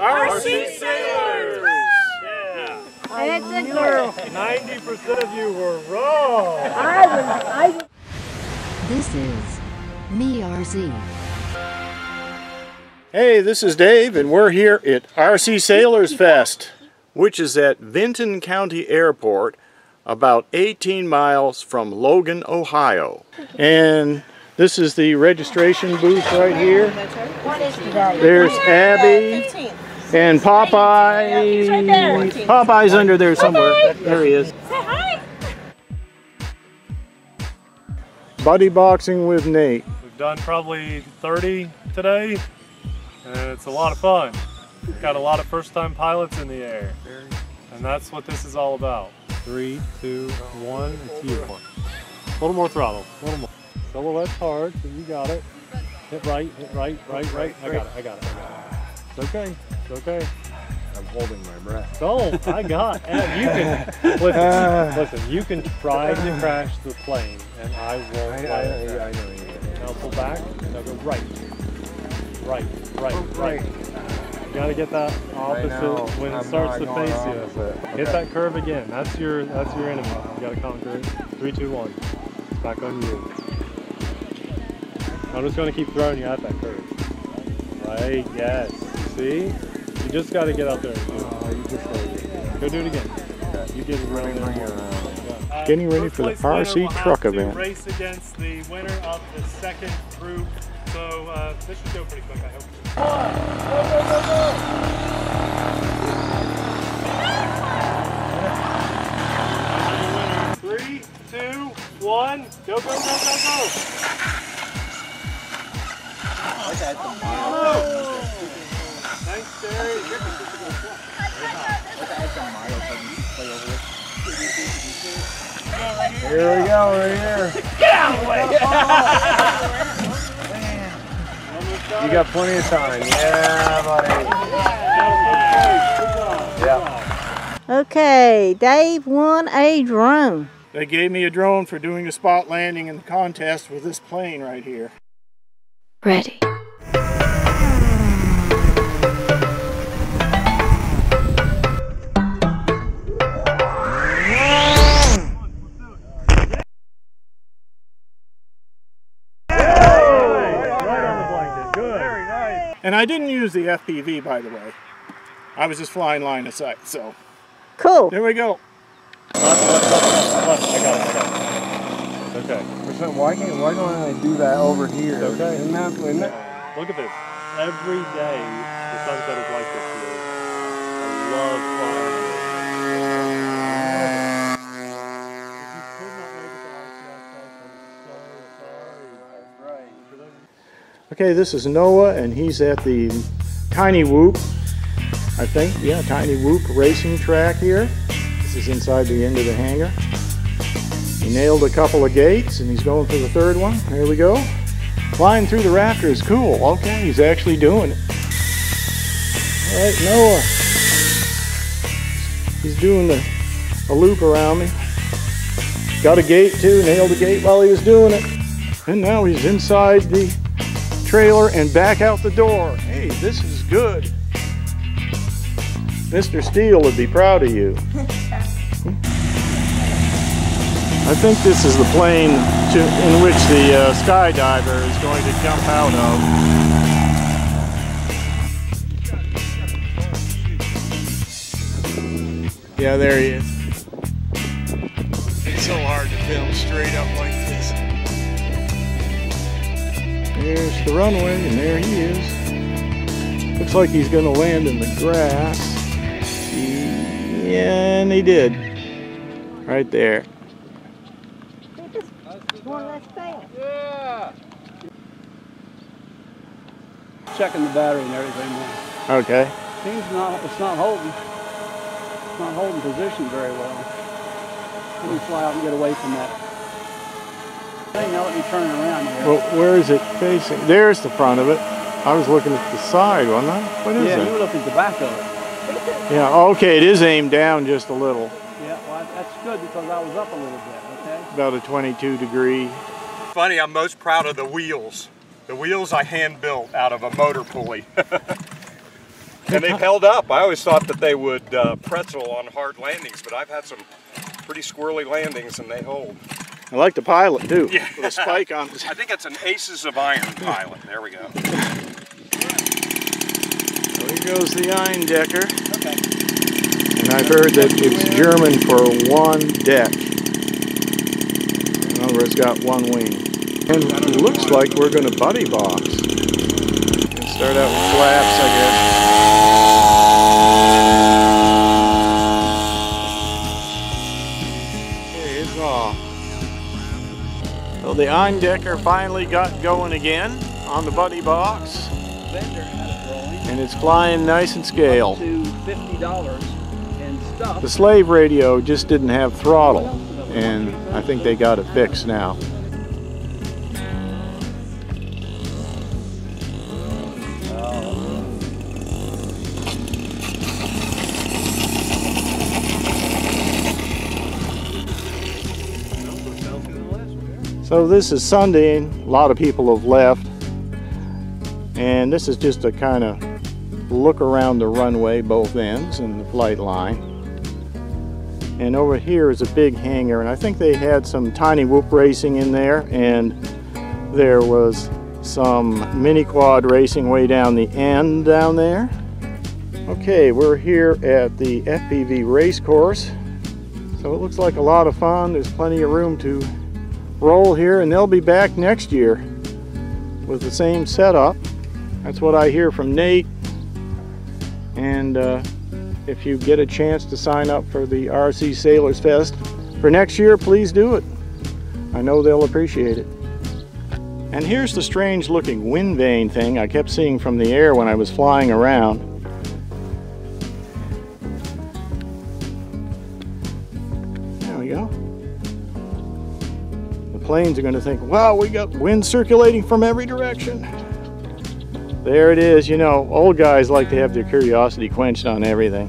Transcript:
RC Saylors! Yeah. 90% of you were wrong. This is MeRC. Hey, this is Dave, and we're here at RC Saylors Fest, which is at Vinton County Airport, about 18 miles from Logan, Ohio. And this is the registration booth right here. There's Abby and Popeye. Popeye's under there somewhere. There he is. Say hi. Buddy boxing with Nate. We've done probably 30 today, and it's a lot of fun. We've got a lot of first-time pilots in the air, and that's what this is all about. 3, 2, 1, it's you. A little more throttle, a little more. Silhouette's hard, so you got it. Hit right, right. I got it. It's okay, it's okay. I'm holding my breath. Don't, I got it. You can, listen, you can try to crash the plane, and I won't let it. I know. Now pull back, now go right. Right. You gotta get that opposite when it starts to face you. Okay. Hit that curve again. That's your enemy. You gotta conquer it. 3, 2, 1. Back on you. I'm just gonna keep throwing you at that curve. Right, yes. See? You just gotta get out there. Go do it again. You get around there. Getting ready for the RC truck event. Race against the winner of the second group. So this should go pretty quick, I hope. Go. 3, 2, 1, go. Thanks, Terry. Here we go, right here. Get out of the way! You got plenty of time. Yeah, buddy. Yeah. Okay, Dave won a drone. They gave me a drone for doing a spot landing in the contest with this plane right here. Ready. And I didn't use the FPV, by the way. I was just flying line of sight, so. Cool. There we go. I got it. Okay. Why don't I do that over here? It's okay. Isn't that? Look at this. Every day the sunset is like this here. I love flying. Okay, this is Noah, and he's at the Tiny Whoop, I think. Yeah, Tiny Whoop racing track here. This is inside the end of the hangar. He nailed a couple of gates, and he's going for the third one. There we go. Flying through the rafters, cool. Okay, he's actually doing it. All right, Noah. He's doing a loop around me. Got a gate too, nailed a gate while he was doing it. And now he's inside the trailer and back out the door. Hey, this is good. Mr. Steele would be proud of you. I think this is the plane in which the skydiver is going to jump out of. Yeah, there he is. It's so hard to film straight up like this. There's the runway, and there he is. Looks like he's going to land in the grass. Yeah, and he did. Right there. One less thing. Yeah. Checking the battery and everything. Okay. Seems it's not holding position very well. Let me fly out and get away from that. Now let me turn it around here. Well, where is it facing? There's the front of it. I was looking at the side, wasn't I? What is yeah, that? you were looking at the back of it. Yeah, okay, it is aimed down just a little. Yeah, well, that's good because I was up a little bit, okay? About a 22 degree. Funny, I'm most proud of the wheels. The wheels I hand built out of a motor pulley. And they've held up. I always thought that they would pretzel on hard landings, but I've had some pretty squirrely landings and they hold. I like the pilot too, Yeah. with a spike on it. I think it's an Aces of Iron pilot. There we go. There goes the Eindecker. Okay. And I've heard that it's German for one deck. In other words, it's got one wing. And it looks like we're going to buddy box. We'll start out with flaps, I guess. Okay, it's off. So the Eindecker finally got going again on the buddy box. And it's flying nice and scale. To $50 and stuff. The slave radio just didn't have throttle, and I think they got it fixed now. So this is Sunday, and a lot of people have left, and this is just a kind of look around the runway, both ends, and the flight line. And over here is a big hangar, and I think they had some tiny whoop racing in there, and there was some mini quad racing way down the end down there. Okay, we're here at the FPV race course, so it looks like a lot of fun. There's plenty of room to roll here, and they'll be back next year with the same setup. That's what I hear from Nate. And if you get a chance to sign up for the RC Saylors Fest for next year, please do it. I know they'll appreciate it. And here's the strange looking wind vane thing I kept seeing from the air when I was flying around. There we go. The planes are going to think, wow, we got wind circulating from every direction. There it is. You know, old guys like to have their curiosity quenched on everything.